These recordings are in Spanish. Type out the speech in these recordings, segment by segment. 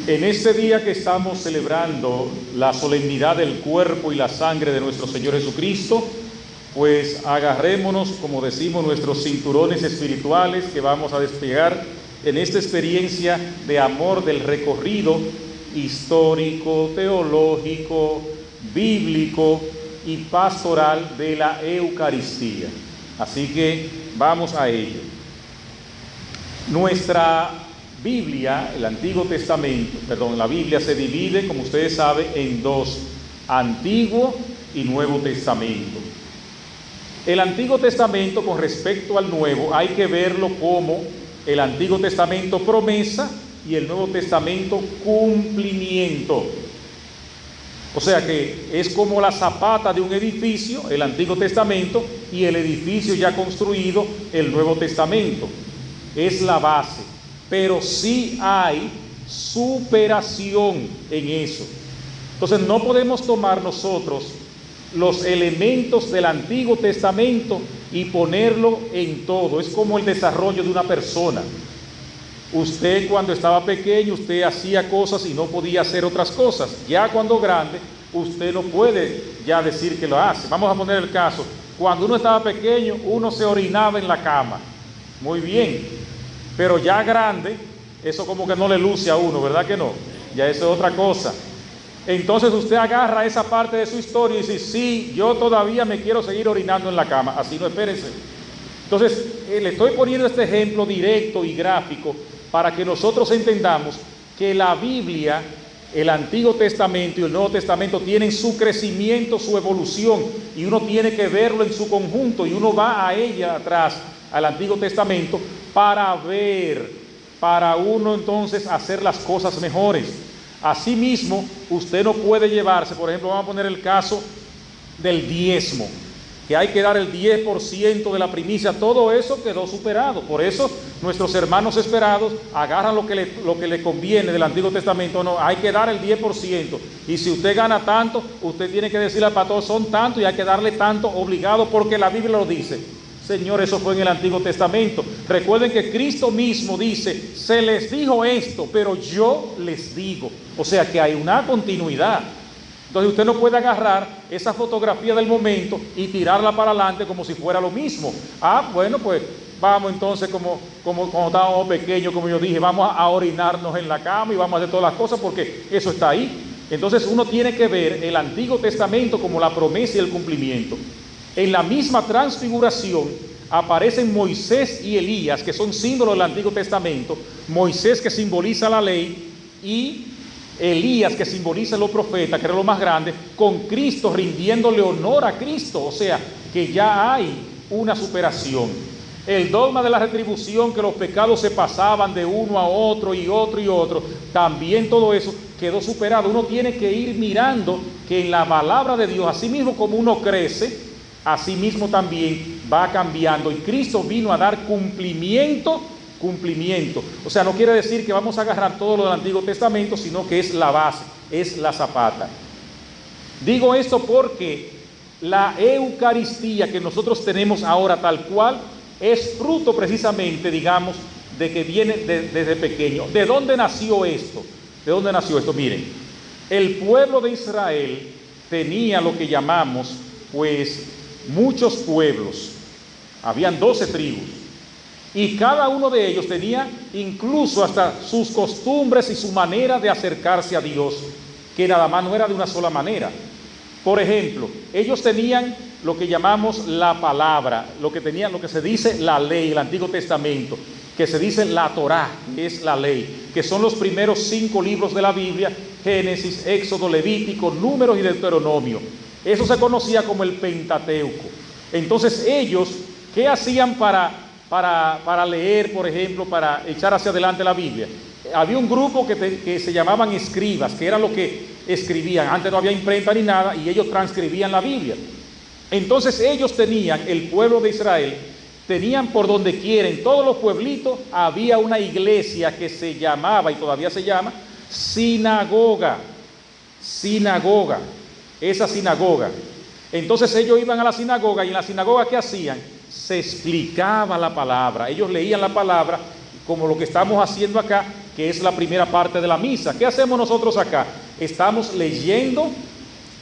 En este día que estamos celebrando la solemnidad del cuerpo y la sangre de nuestro Señor Jesucristo, pues agarrémonos, como decimos, nuestros cinturones espirituales que vamos a desplegar en esta experiencia de amor del recorrido histórico, teológico, bíblico y pastoral de la Eucaristía. Así que vamos a ello. Nuestra Biblia, el Antiguo Testamento, la Biblia se divide, como ustedes saben, en dos, Antiguo y Nuevo Testamento. El Antiguo Testamento con respecto al Nuevo hay que verlo como el Antiguo Testamento promesa y el Nuevo Testamento cumplimiento. O sea que es como la zapata de un edificio, el Antiguo Testamento, y el edificio ya construido, el Nuevo Testamento. Es la base, pero sí hay superación en eso. Entonces no podemos tomar nosotros los elementos del Antiguo Testamento y ponerlo en todo. Es como el desarrollo de una persona. Usted cuando estaba pequeño, usted hacía cosas y no podía hacer otras cosas. Ya cuando grande, usted no puede ya decir que lo hace. Vamos a poner el caso. Cuando uno estaba pequeño, uno se orinaba en la cama. Muy bien. Pero ya grande, eso como que no le luce a uno, ¿verdad que no? Ya eso es otra cosa. Entonces usted agarra esa parte de su historia y dice, sí, yo todavía me quiero seguir orinando en la cama. Así no, espérense. Entonces, le estoy poniendo este ejemplo directo y gráfico para que nosotros entendamos que la Biblia, el Antiguo Testamento y el Nuevo Testamento tienen su crecimiento, su evolución, y uno tiene que verlo en su conjunto, y uno va a ella atrás, al Antiguo Testamento, para ver, para uno entonces hacer las cosas mejores. Asimismo, usted no puede llevarse, por ejemplo, vamos a poner el caso del diezmo, que hay que dar el 10% de la primicia. Todo eso quedó superado. Por eso nuestros hermanos esperados agarran lo que le conviene del Antiguo Testamento. No, hay que dar el 10%. Y si usted gana tanto, usted tiene que decirle al pastor, son tanto y hay que darle tanto obligado porque la Biblia lo dice. Señor, eso fue en el Antiguo Testamento. Recuerden que Cristo mismo dice, se les dijo esto, pero yo les digo. O sea que hay una continuidad. Entonces usted no puede agarrar esa fotografía del momento y tirarla para adelante como si fuera lo mismo. Bueno, pues vamos entonces como cuando estábamos pequeños, como yo dije, vamos a orinarnos en la cama y vamos a hacer todas las cosas porque eso está ahí. Entonces uno tiene que ver el Antiguo Testamento como la promesa y el cumplimiento. En la misma transfiguración aparecen Moisés y Elías, que son símbolos del Antiguo Testamento. Moisés, que simboliza la ley, y Elías, que simboliza los profetas, que era lo más grande, con Cristo rindiéndole honor a Cristo. O sea, que ya hay una superación. El dogma de la retribución, que los pecados se pasaban de uno a otro y otro y otro, también todo eso quedó superado. Uno tiene que ir mirando que en la palabra de Dios, así mismo como uno crece, así mismo también va cambiando. Y Cristo vino a dar cumplimiento. O sea, no quiere decir que vamos a agarrar todo lo del Antiguo Testamento, sino que es la base, es la zapata. Digo esto porque la Eucaristía que nosotros tenemos ahora tal cual es fruto precisamente, digamos, de que viene desde pequeño. ¿De dónde nació esto? Miren, el pueblo de Israel tenía lo que llamamos, pues, muchos pueblos. Habían 12 tribus. Y cada uno de ellos tenía incluso hasta sus costumbres y su manera de acercarse a Dios, que nada más no era de una sola manera. Por ejemplo, ellos tenían lo que llamamos la palabra, lo que se dice la ley, el Antiguo Testamento, que se dice la Torá, que es la ley, que son los primeros 5 libros de la Biblia: Génesis, Éxodo, Levítico, Números y Deuteronomio. Eso se conocía como el Pentateuco. Entonces ellos, ¿qué hacían para leer, por ejemplo, para echar hacia adelante la Biblia? Había un grupo que se llamaban escribas, que eran los que escribían. Antes no había imprenta ni nada, y ellos transcribían la Biblia. Entonces ellos tenían, el pueblo de Israel, tenían por donde quiera, en todos los pueblitos, había una iglesia que se llamaba, y todavía se llama, sinagoga. Esa sinagoga. Entonces ellos iban a la sinagoga, y en la sinagoga, ¿qué hacían? Se explicaba la palabra. Ellos leían la palabra como lo que estamos haciendo acá, que es la primera parte de la misa. ¿Qué hacemos nosotros acá? Estamos leyendo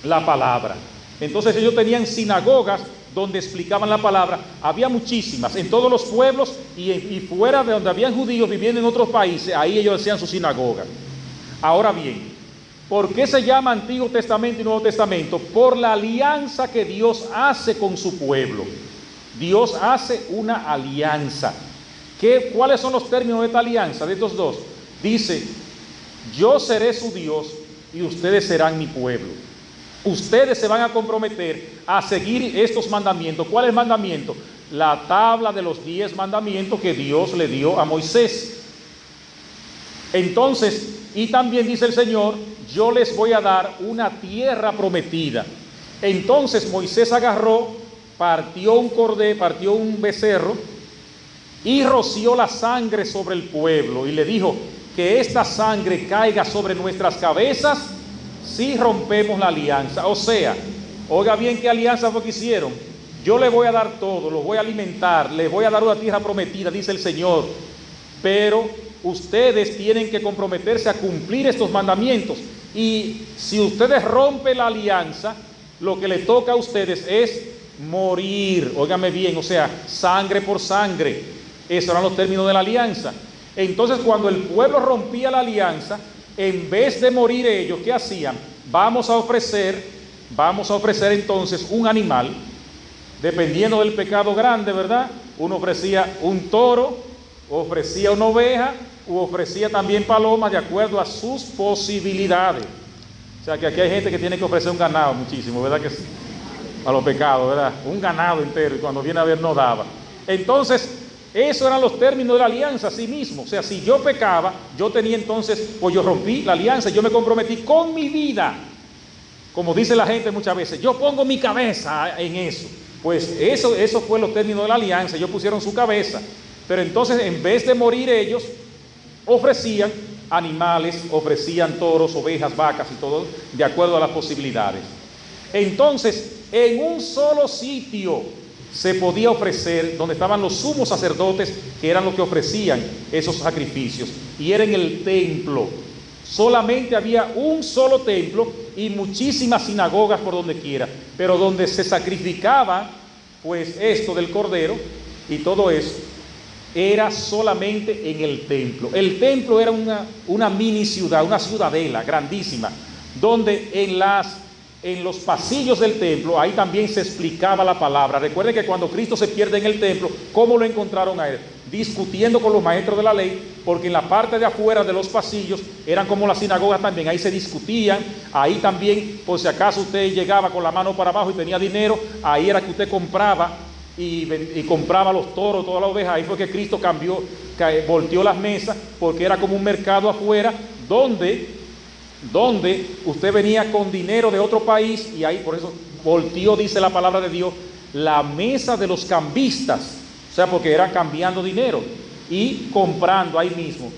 la palabra. Entonces ellos tenían sinagogas donde explicaban la palabra. Había muchísimas en todos los pueblos y fuera de donde habían judíos viviendo en otros países, ahí ellos hacían su sinagoga. Ahora bien, ¿por qué se llama Antiguo Testamento y Nuevo Testamento? Por la alianza que Dios hace con su pueblo. Dios hace una alianza. ¿Cuáles son los términos de esta alianza, de estos dos? Dice, yo seré su Dios y ustedes serán mi pueblo. Ustedes se van a comprometer a seguir estos mandamientos. ¿Cuáles mandamientos? La tabla de los 10 mandamientos que Dios le dio a Moisés. Entonces, y también dice el Señor, yo les voy a dar una tierra prometida. Entonces Moisés agarró, partió un cordero, partió un becerro y roció la sangre sobre el pueblo y le dijo que esta sangre caiga sobre nuestras cabezas si rompemos la alianza. O sea, oiga bien qué alianza fue que hicieron. Yo les voy a dar todo, los voy a alimentar, les voy a dar una tierra prometida, dice el Señor, pero ustedes tienen que comprometerse a cumplir estos mandamientos. Y si ustedes rompen la alianza, lo que les toca a ustedes es morir. Óigame bien, o sea, sangre por sangre. Esos eran los términos de la alianza. Entonces, cuando el pueblo rompía la alianza, en vez de morir ellos, ¿qué hacían? Vamos a ofrecer entonces un animal, dependiendo del pecado grande, ¿verdad? Uno ofrecía un toro, ofrecía una oveja, u ofrecía también palomas, de acuerdo a sus posibilidades. O sea que aquí hay gente que tiene que ofrecer un ganado muchísimo, ¿verdad que sí? A los pecados, ¿verdad? Un ganado entero, y cuando viene a ver no daba. Entonces, esos eran los términos de la alianza, así mismo. O sea, si yo pecaba, yo tenía entonces, pues yo rompí la alianza, yo me comprometí con mi vida. Como dice la gente muchas veces, yo pongo mi cabeza en eso. Pues eso fue los términos de la alianza, ellos pusieron su cabeza. Pero entonces, en vez de morir ellos, ofrecían animales, ofrecían toros, ovejas, vacas y todo, de acuerdo a las posibilidades. Entonces, en un solo sitio se podía ofrecer, donde estaban los sumos sacerdotes, que eran los que ofrecían esos sacrificios, y era en el templo. Solamente había un solo templo y muchísimas sinagogas por donde quiera, pero donde se sacrificaba, pues esto del cordero y todo eso, era solamente en el templo. El templo era una mini ciudad, una ciudadela grandísima, donde en los pasillos del templo, ahí también se explicaba la palabra. Recuerden que cuando Cristo se pierde en el templo, ¿cómo lo encontraron a él? Discutiendo con los maestros de la ley, porque en la parte de afuera de los pasillos eran como las sinagogas también, ahí se discutían, ahí también, por si acaso usted llegaba con la mano para abajo y tenía dinero, ahí era que usted compraba y compraba los toros, todas las ovejas. Ahí fue que Cristo volteó las mesas, porque era como un mercado afuera, donde usted venía con dinero de otro país, y ahí por eso volteó, dice la palabra de Dios, la mesa de los cambistas. O sea, porque era cambiando dinero y comprando ahí mismo.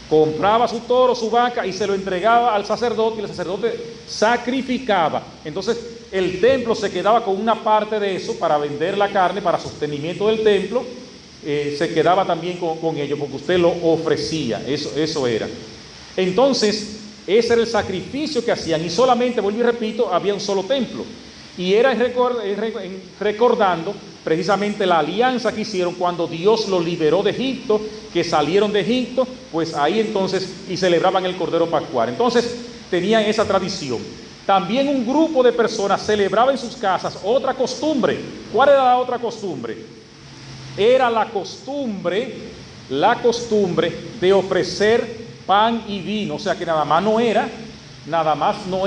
Compraba su toro, su vaca, y se lo entregaba al sacerdote, y el sacerdote sacrificaba. Entonces el templo se quedaba con una parte de eso para vender la carne, para sostenimiento del templo. Se quedaba también con ello, porque usted lo ofrecía. Eso era. Entonces, ese era el sacrificio que hacían, y solamente, vuelvo y repito, había un solo templo. Y era recordando precisamente la alianza que hicieron cuando Dios los liberó de Egipto, que salieron de Egipto, pues ahí entonces, y celebraban el Cordero Pascual. Entonces tenían esa tradición. También un grupo de personas celebraba en sus casas otra costumbre. ¿Cuál era la otra costumbre? Era la costumbre de ofrecer pan y vino. O sea que nada más no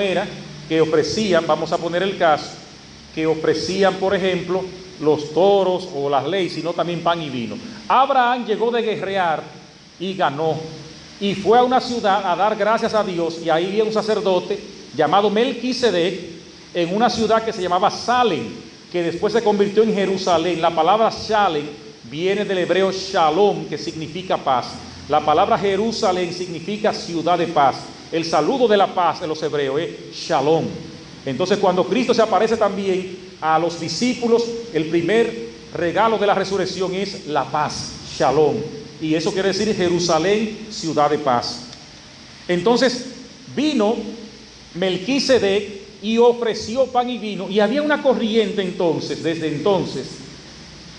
era que ofrecían, vamos a poner el caso, que ofrecían, por ejemplo, los toros o las leyes, sino también pan y vino. Abraham llegó de guerrear y ganó, y fue a una ciudad a dar gracias a Dios, y ahí había un sacerdote llamado Melquisedec, en una ciudad que se llamaba Salem, que después se convirtió en Jerusalén. La palabra Salem viene del hebreo Shalom, que significa paz. La palabra Jerusalén significa ciudad de paz. El saludo de la paz en los hebreos es Shalom. Entonces, cuando Cristo se aparece también a los discípulos, el primer regalo de la resurrección es la paz, Shalom. y eso quiere decir Jerusalén, ciudad de paz. Entonces vino Melquisedec y ofreció pan y vino, y había una corriente entonces, desde entonces,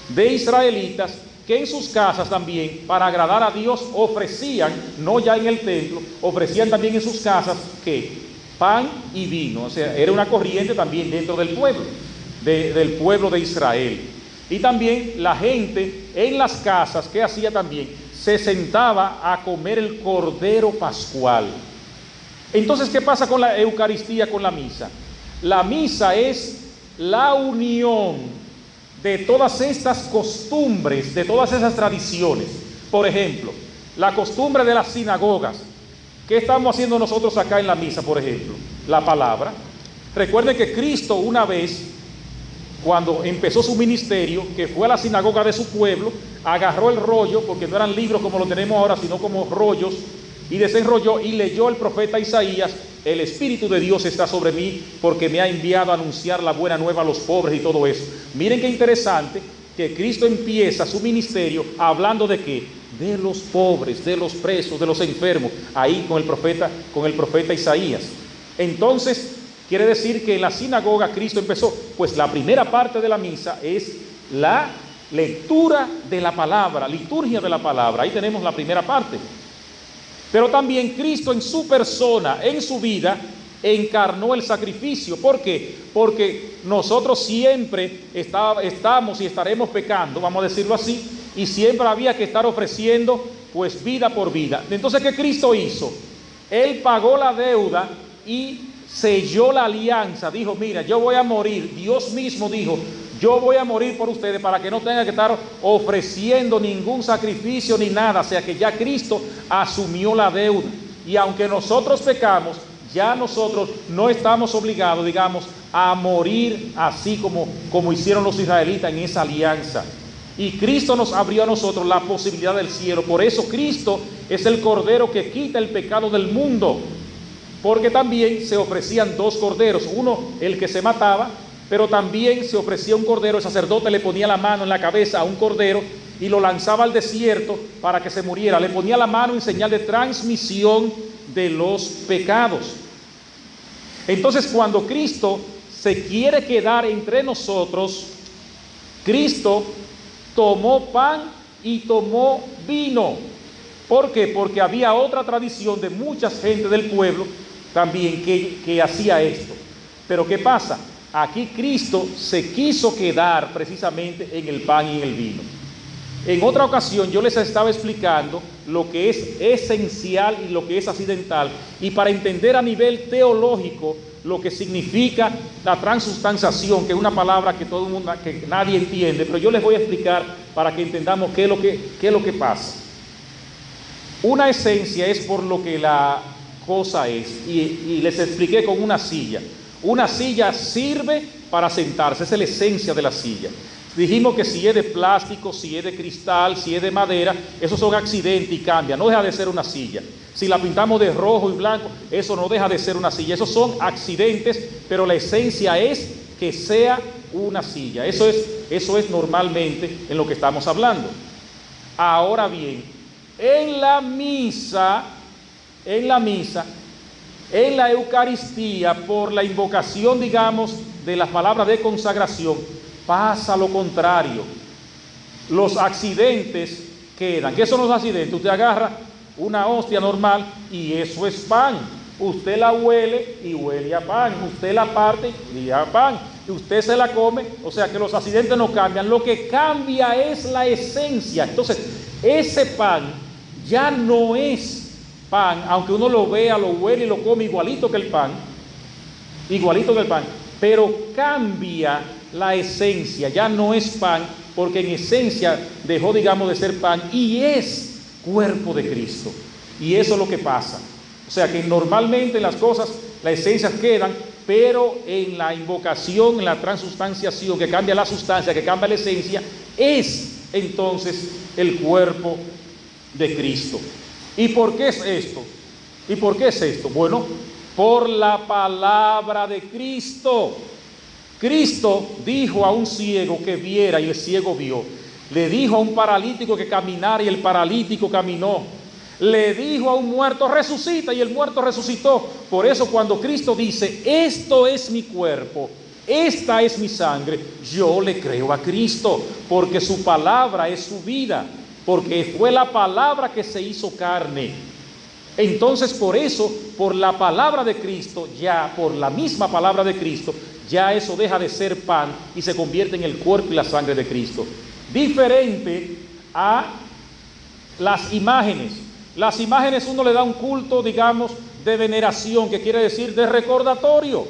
de israelitas que en sus casas también, para agradar a Dios, ofrecían, no ya en el templo, ofrecían también en sus casas, ¿qué? Pan y vino. O sea, era una corriente también dentro del pueblo, del pueblo de Israel. Y también la gente en las casas, ¿qué hacía también? Se sentaba a comer el cordero pascual. Entonces, ¿qué pasa con la Eucaristía, con la misa? La misa es la unión de todas estas costumbres, de todas esas tradiciones. Por ejemplo, la costumbre de las sinagogas. ¿Qué estamos haciendo nosotros acá en la misa, por ejemplo? La palabra. Recuerden que Cristo una vez, cuando empezó su ministerio, que fue a la sinagoga de su pueblo, agarró el rollo, porque no eran libros como lo tenemos ahora, sino como rollos, y desenrolló y leyó el profeta Isaías: el Espíritu de Dios está sobre mí porque me ha enviado a anunciar la buena nueva a los pobres y todo eso. Miren qué interesante que Cristo empieza su ministerio hablando de qué, de los pobres, de los presos, de los enfermos, ahí con el profeta Isaías. Entonces quiere decir que en la sinagoga Cristo empezó, pues la primera parte de la misa es la lectura de la palabra, liturgia de la palabra. Ahí tenemos la primera parte. Pero también Cristo en su persona, en su vida, encarnó el sacrificio. ¿Por qué? Porque nosotros siempre estamos y estaremos pecando, vamos a decirlo así, y siempre había que estar ofreciendo pues vida por vida. Entonces, ¿qué Cristo hizo? Él pagó la deuda y selló la alianza. Dijo: mira, yo voy a morir. Dios mismo dijo: yo voy a morir por ustedes para que no tengan que estar ofreciendo ningún sacrificio ni nada. O sea que ya Cristo asumió la deuda. Y aunque nosotros pecamos, ya nosotros no estamos obligados, digamos, a morir así como hicieron los israelitas en esa alianza. Y Cristo nos abrió a nosotros la posibilidad del cielo. Por eso Cristo es el Cordero que quita el pecado del mundo. Porque también se ofrecían dos corderos. Uno, el que se mataba, pero también se ofrecía un cordero. El sacerdote le ponía la mano en la cabeza a un cordero y lo lanzaba al desierto para que se muriera. Le ponía la mano en señal de transmisión de los pecados. Entonces, cuando Cristo se quiere quedar entre nosotros, Cristo tomó pan y tomó vino. ¿Por qué? Porque había otra tradición de mucha gente del pueblo también que hacía esto. Pero ¿qué pasa? Aquí Cristo se quiso quedar precisamente en el pan y en el vino. En otra ocasión yo les estaba explicando lo que es esencial y lo que es accidental, y para entender a nivel teológico lo que significa la transubstanciación, que es una palabra que todo el mundo, que nadie entiende, pero yo les voy a explicar para que entendamos qué es lo que pasa. Una esencia es por lo que la cosa es, y les expliqué con una silla. Una silla sirve para sentarse, esa es la esencia de la silla. Dijimos que si es de plástico, si es de cristal, si es de madera, esos son accidentes y cambian, no deja de ser una silla. Si la pintamos de rojo y blanco, eso no deja de ser una silla. Esos son accidentes, pero la esencia es que sea una silla. Eso es normalmente en lo que estamos hablando. Ahora bien, en la misa, en la Eucaristía, por la invocación, digamos, de las palabras de consagración, pasa lo contrario. Los accidentes quedan. ¿Qué son los accidentes? Usted agarra una hostia normal y eso es pan. Usted la huele y huele a pan. Usted la parte y a pan. Y usted se la come. O sea que los accidentes no cambian. Lo que cambia es la esencia. Entonces, ese pan ya no es pan, aunque uno lo vea, lo huele y lo come igualito que el pan, pero cambia la esencia, ya no es pan, porque en esencia dejó, digamos, de ser pan y es cuerpo de Cristo. Y eso es lo que pasa. O sea que normalmente en las cosas, las esencias quedan, pero en la invocación, en la transubstanciación, que cambia la sustancia, que cambia la esencia, es entonces el cuerpo de Cristo. ¿Y por qué es esto? ¿Y por qué es esto? Bueno, por la palabra de Cristo. Cristo dijo a un ciego que viera y el ciego vio. Le dijo a un paralítico que caminara y el paralítico caminó. Le dijo a un muerto, resucita, y el muerto resucitó. Por eso cuando Cristo dice, esto es mi cuerpo, esta es mi sangre, yo le creo a Cristo, porque su palabra es su vida, porque fue la palabra que se hizo carne. Entonces por eso, por la palabra de Cristo, ya por la misma palabra de Cristo, ya eso deja de ser pan y se convierte en el cuerpo y la sangre de Cristo. Diferente a las imágenes. Las imágenes uno le da un culto, digamos, de veneración, que quiere decir de recordatorio.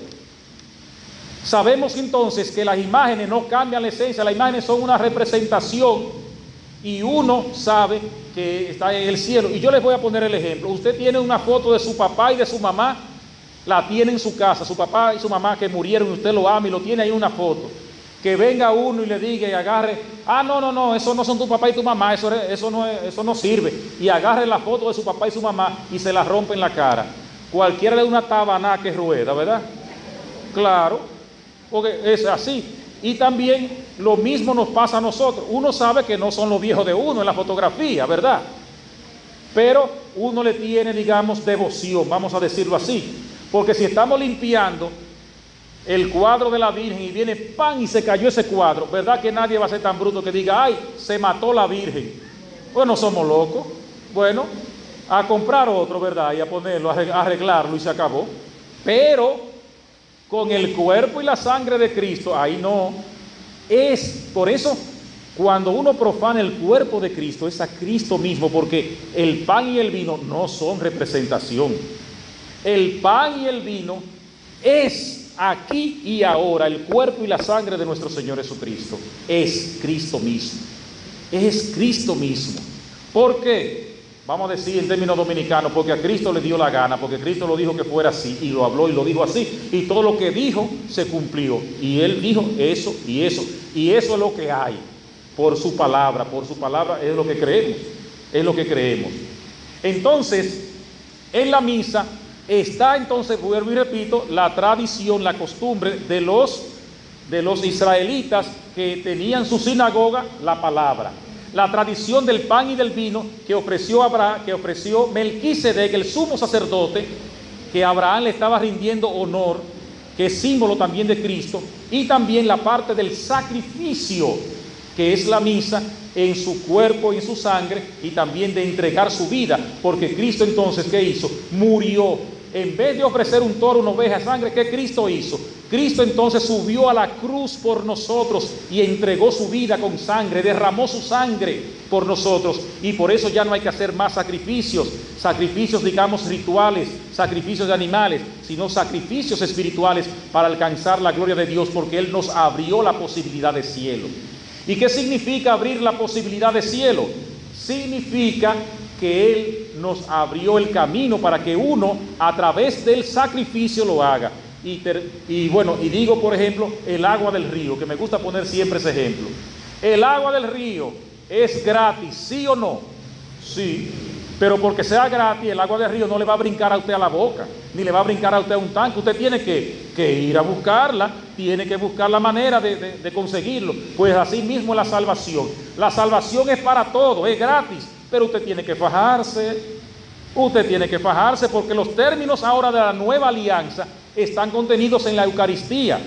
Sabemos entonces que las imágenes no cambian la esencia, las imágenes son una representación y uno sabe que está en el cielo. Y yo les voy a poner el ejemplo. Usted tiene una foto de su papá y de su mamá, la tiene en su casa, su papá y su mamá que murieron, y usted lo ama y lo tiene ahí en una foto. Que venga uno y le diga y agarre, no, eso no son tu papá y tu mamá, eso no sirve. Y agarre la foto de su papá y su mamá y se la rompe en la cara. Cualquiera le da una tabaná que rueda, ¿verdad? Claro, porque es así. Y también lo mismo nos pasa a nosotros. Uno sabe que no son los viejos de uno en la fotografía, ¿verdad? Pero uno le tiene, digamos, devoción, vamos a decirlo así. Porque si estamos limpiando el cuadro de la Virgen y viene pan y se cayó ese cuadro, ¿verdad que nadie va a ser tan bruto que diga, ay, se mató la Virgen? Bueno, somos locos. Bueno, a comprar otro, ¿verdad? Y a ponerlo, a arreglarlo y se acabó. Pero con el cuerpo y la sangre de Cristo, ahí no. Es por eso, cuando uno profana el cuerpo de Cristo, es a Cristo mismo, porque el pan y el vino no son representación. El pan y el vino es aquí y ahora el cuerpo y la sangre de nuestro Señor Jesucristo. Es Cristo mismo. Es Cristo mismo. ¿Por qué? Vamos a decir en términos dominicanos, porque a Cristo le dio la gana, porque Cristo lo dijo que fuera así, y lo habló y lo dijo así, y todo lo que dijo se cumplió. Y Él dijo eso y eso, y eso es lo que hay, por su palabra es lo que creemos, es lo que creemos. Entonces, en la misa está entonces, vuelvo y repito, la tradición, la costumbre de los israelitas que tenían su sinagoga, la palabra. La tradición del pan y del vino que ofreció Melquisedec, el sumo sacerdote, que Abraham le estaba rindiendo honor, que es símbolo también de Cristo, y también la parte del sacrificio, que es la misa en su cuerpo y en su sangre, y también de entregar su vida, porque Cristo entonces, ¿qué hizo? Murió. En vez de ofrecer un toro, una oveja de sangre, ¿qué Cristo hizo? Cristo entonces subió a la cruz por nosotros y entregó su vida con sangre, derramó su sangre por nosotros, y por eso ya no hay que hacer más sacrificios, digamos rituales, sacrificios de animales, sino sacrificios espirituales para alcanzar la gloria de Dios, porque Él nos abrió la posibilidad de cielo. ¿Y qué significa abrir la posibilidad de cielo? Significa que Él nos abrió el camino para que uno a través del sacrificio lo haga. Y bueno, y digo por ejemplo el agua del río, que me gusta poner siempre ese ejemplo. El agua del río es gratis, ¿sí o no? Sí, pero porque sea gratis, el agua del río no le va a brincar a usted a la boca, ni le va a brincar a usted a un tanque. Usted tiene que ir a buscarla, tiene que buscar la manera de conseguirlo. Pues así mismo la salvación. La salvación es para todo, es gratis, pero usted tiene que fajarse. Usted tiene que fajarse, porque los términos ahora de la nueva alianza están contenidos en la Eucaristía.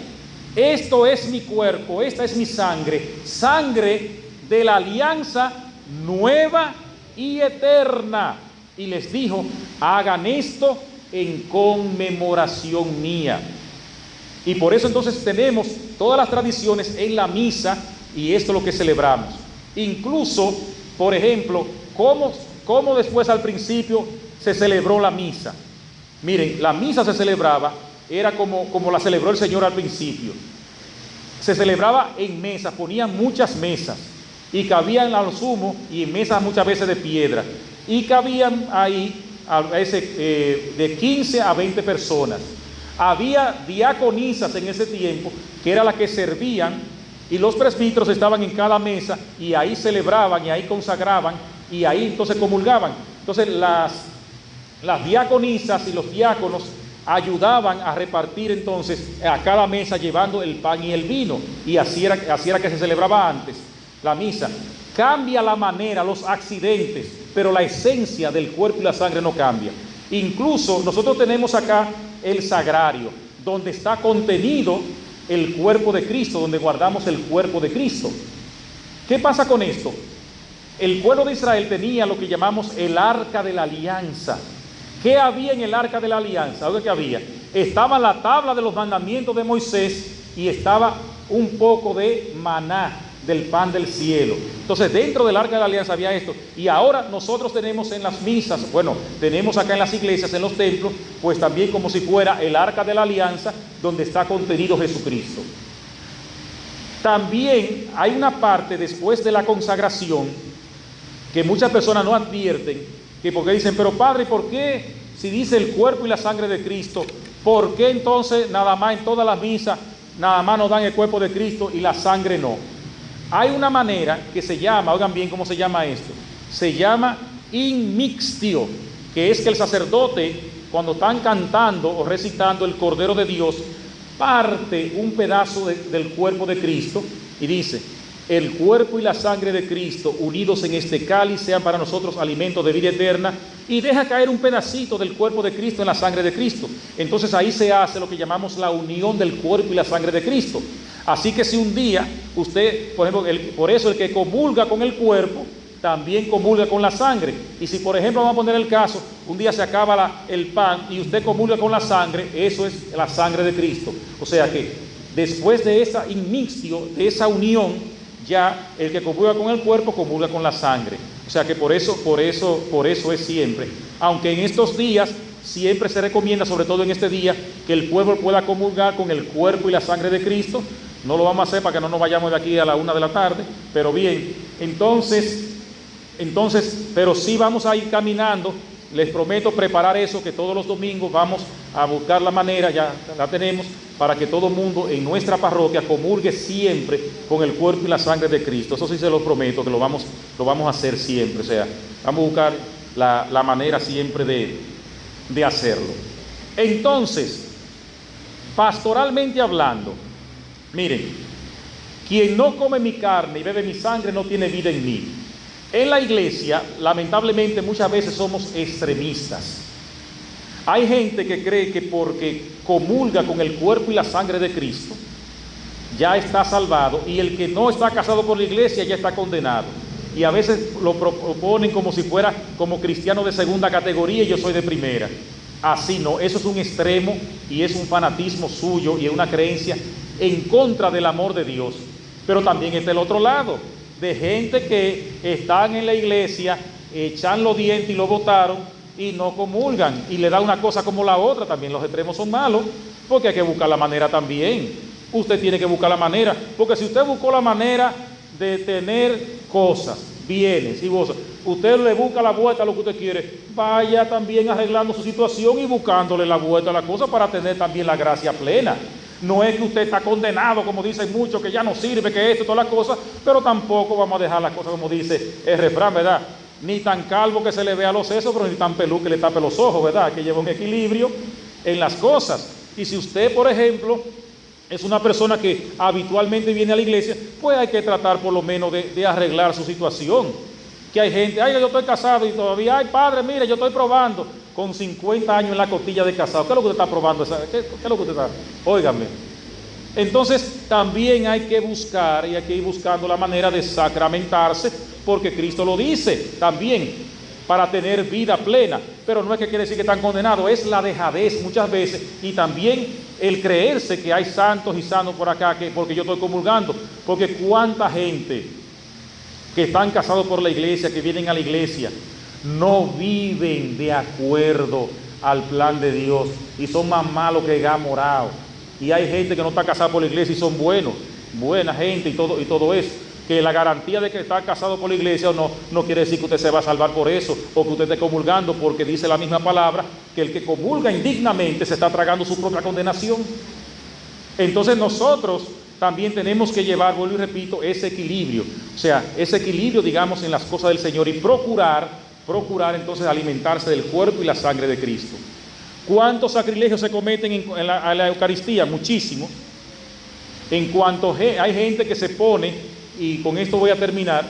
Esto es mi cuerpo, esta es mi sangre, sangre de la alianza nueva y eterna. Y les dijo, hagan esto en conmemoración mía. Y por eso entonces tenemos todas las tradiciones en la misa, y esto es lo que celebramos. Incluso, por ejemplo, ¿cómo después al principio se celebró la misa? Miren, la misa se celebraba, era como la celebró el Señor al principio. Se celebraba en mesas, ponían muchas mesas, y cabían a lo sumo, y en mesas muchas veces de piedra, y cabían ahí a veces de 15 a 20 personas. Había diaconisas en ese tiempo, que eran las que servían, y los presbíteros estaban en cada mesa, y ahí celebraban, y ahí consagraban, y ahí entonces comulgaban. Entonces las diaconisas y los diáconos ayudaban a repartir entonces a cada mesa, llevando el pan y el vino, y así era que se celebraba antes. la misa, cambia la manera, los accidentes, pero la esencia del cuerpo y la sangre no cambia. Incluso nosotros tenemos acá el sagrario, donde está contenido el cuerpo de Cristo, donde guardamos el cuerpo de Cristo. ¿Qué pasa con esto? El pueblo de Israel tenía lo que llamamos el arca de la alianza. ¿Qué había en el arca de la alianza? ¿Algo que había? Estaba la tabla de los mandamientos de Moisés y estaba un poco de maná, del pan del cielo. Entonces dentro del arca de la alianza había esto. Y ahora nosotros tenemos en las misas, bueno, tenemos acá en las iglesias, en los templos, pues también como si fuera el arca de la alianza donde está contenido Jesucristo. También hay una parte después de la consagración que muchas personas no advierten, que porque dicen, pero padre, ¿por qué si dice el cuerpo y la sangre de Cristo, por qué entonces nada más en todas las misas nada más nos dan el cuerpo de Cristo y la sangre no? Hay una manera que se llama, oigan bien cómo se llama esto, se llama inmixtio, que es que el sacerdote, cuando están cantando o recitando el Cordero de Dios, parte un pedazo del cuerpo de Cristo y dice, el cuerpo y la sangre de Cristo unidos en este cáliz sean para nosotros alimento de vida eterna, y deja caer un pedacito del cuerpo de Cristo en la sangre de Cristo. Entonces ahí se hace lo que llamamos la unión del cuerpo y la sangre de Cristo. Así que si un día usted, por ejemplo, por eso el que comulga con el cuerpo, también comulga con la sangre. Y si por ejemplo, vamos a poner el caso, un día se acaba el pan y usted comulga con la sangre, eso es la sangre de Cristo. O sea que después de esa inmixtio, de esa unión, ya el que comulga con el cuerpo comulga con la sangre. O sea que por eso es siempre. Aunque en estos días siempre se recomienda, sobre todo en este día, que el pueblo pueda comulgar con el cuerpo y la sangre de Cristo. No lo vamos a hacer para que no nos vayamos de aquí a la 1 de la tarde, pero bien, entonces, pero sí vamos a ir caminando. Les prometo preparar eso, que todos los domingos vamos a buscar la manera, ya la tenemos, para que todo el mundo en nuestra parroquia comulgue siempre con el cuerpo y la sangre de Cristo. Eso sí se lo prometo, que lo vamos a hacer siempre. O sea, vamos a buscar la manera siempre de hacerlo. Entonces, pastoralmente hablando, miren, quien no come mi carne y bebe mi sangre no tiene vida en mí. En la iglesia, lamentablemente, muchas veces somos extremistas. Hay gente que cree que porque comulga con el cuerpo y la sangre de Cristo, ya está salvado, y el que no está casado por la iglesia ya está condenado. Y a veces lo proponen como si fuera como cristiano de segunda categoría y yo soy de primera. Así no, eso es un extremo y es un fanatismo suyo y es una creencia en contra del amor de Dios. Pero también está el otro lado, de gente que están en la iglesia, echan los dientes y lo botaron y no comulgan, y le da una cosa como la otra. También los extremos son malos, porque hay que buscar la manera también. Usted tiene que buscar la manera, porque si usted buscó la manera de tener cosas, bienes y cosas, usted le busca la vuelta a lo que usted quiere, vaya también arreglando su situación y buscándole la vuelta a la cosa para tener también la gracia plena. No es que usted está condenado, como dicen muchos, que ya no sirve, que esto, todas las cosas, pero tampoco vamos a dejar las cosas como dice el refrán, ¿verdad? Ni tan calvo que se le vea los sesos, pero ni tan pelú que le tape los ojos, ¿verdad? Hay que llevar un equilibrio en las cosas. Y si usted, por ejemplo, es una persona que habitualmente viene a la iglesia, pues hay que tratar por lo menos de arreglar su situación. Que hay gente, ay, yo estoy casado y todavía, ay, padre, mire, yo estoy probando, con 50 años en la costilla de casado. ¿Qué es lo que usted está probando? ¿Qué es lo que usted está? Óigame. Entonces también hay que buscar y hay que ir buscando la manera de sacramentarse, porque Cristo lo dice también, para tener vida plena. Pero no es que quiere decir que están condenados, es la dejadez muchas veces, y también el creerse que hay santos y sanos por acá, que porque yo estoy comulgando. Porque cuánta gente que están casados por la iglesia, que vienen a la iglesia, no viven de acuerdo al plan de Dios y son más malos que gas morado. Y hay gente que no está casada por la iglesia y son buenos, buena gente y todo eso. Que la garantía de que está casado por la iglesia o no quiere decir que usted se va a salvar por eso, o que usted esté comulgando, porque dice la misma palabra que el que comulga indignamente se está tragando su propia condenación. Entonces nosotros también tenemos que llevar, vuelvo y repito, ese equilibrio. O sea, ese equilibrio, digamos, en las cosas del Señor, y procurar entonces alimentarse del cuerpo y la sangre de Cristo. ¿Cuántos sacrilegios se cometen en la Eucaristía? Muchísimos. En cuanto hay gente que se pone y con esto voy a terminar,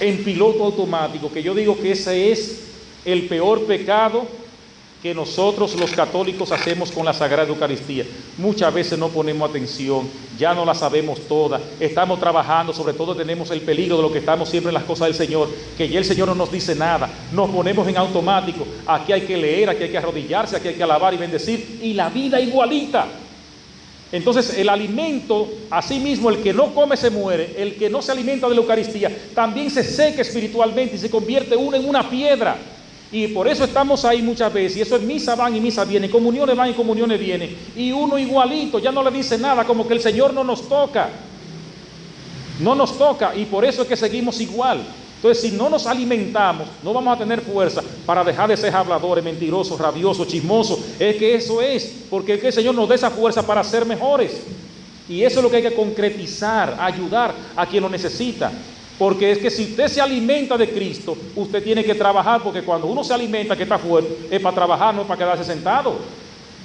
en piloto automático, que yo digo que ese es el peor pecado que nosotros los católicos hacemos con la Sagrada Eucaristía. Muchas veces no ponemos atención, ya no la sabemos toda, estamos trabajando, sobre todo tenemos el peligro de lo que estamos siempre en las cosas del Señor, que ya el Señor no nos dice nada, nos ponemos en automático, aquí hay que leer, aquí hay que arrodillarse, aquí hay que alabar y bendecir, y la vida igualita. Entonces el alimento, así mismo el que no come se muere, el que no se alimenta de la Eucaristía, también se seca espiritualmente y se convierte uno en una piedra. Y por eso estamos ahí muchas veces, y eso es misa van y misa viene, comuniones van y comuniones vienen, y uno igualito, ya no le dice nada, como que el Señor no nos toca, y por eso es que seguimos igual. Entonces, si no nos alimentamos, no vamos a tener fuerza para dejar de ser habladores, mentirosos, rabiosos, chismosos. Es que eso es, porque es que el Señor nos dé esa fuerza para ser mejores, y eso es lo que hay que concretizar, ayudar a quien lo necesita. Porque es que si usted se alimenta de Cristo, usted tiene que trabajar, porque cuando uno se alimenta, que está fuerte, es para trabajar, no es para quedarse sentado.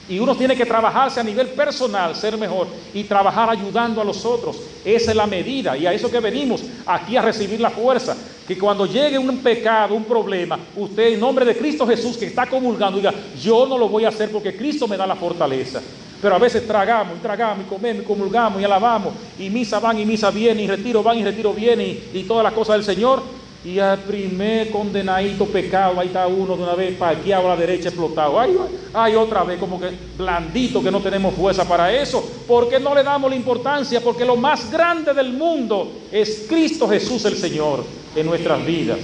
Y uno tiene que trabajarse a nivel personal, ser mejor, y trabajar ayudando a los otros. Esa es la medida, y a eso que venimos, aquí a recibir la fuerza. Que cuando llegue un pecado, un problema, usted en nombre de Cristo Jesús, que está comulgando, diga, yo no lo voy a hacer porque Cristo me da la fortaleza. Pero a veces tragamos, y comemos, y comulgamos, y alabamos, y misa van y misa viene, y retiro van y retiro viene, y todas las cosas del Señor, y al primer condenadito pecado, ahí está uno de una vez parqueado a la derecha explotado, ay, otra vez como que blandito, que no tenemos fuerza para eso, porque no le damos la importancia, porque lo más grande del mundo es Cristo Jesús el Señor en nuestras vidas.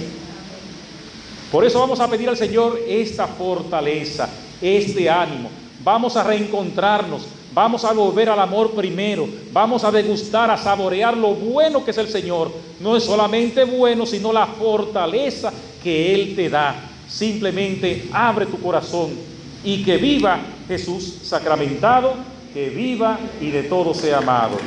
Por eso vamos a pedir al Señor esta fortaleza, este ánimo. Vamos a reencontrarnos, vamos a volver al amor primero, vamos a degustar, a saborear lo bueno que es el Señor. No es solamente bueno, sino la fortaleza que Él te da. Simplemente abre tu corazón y que viva Jesús sacramentado, que viva y de todo sea amado.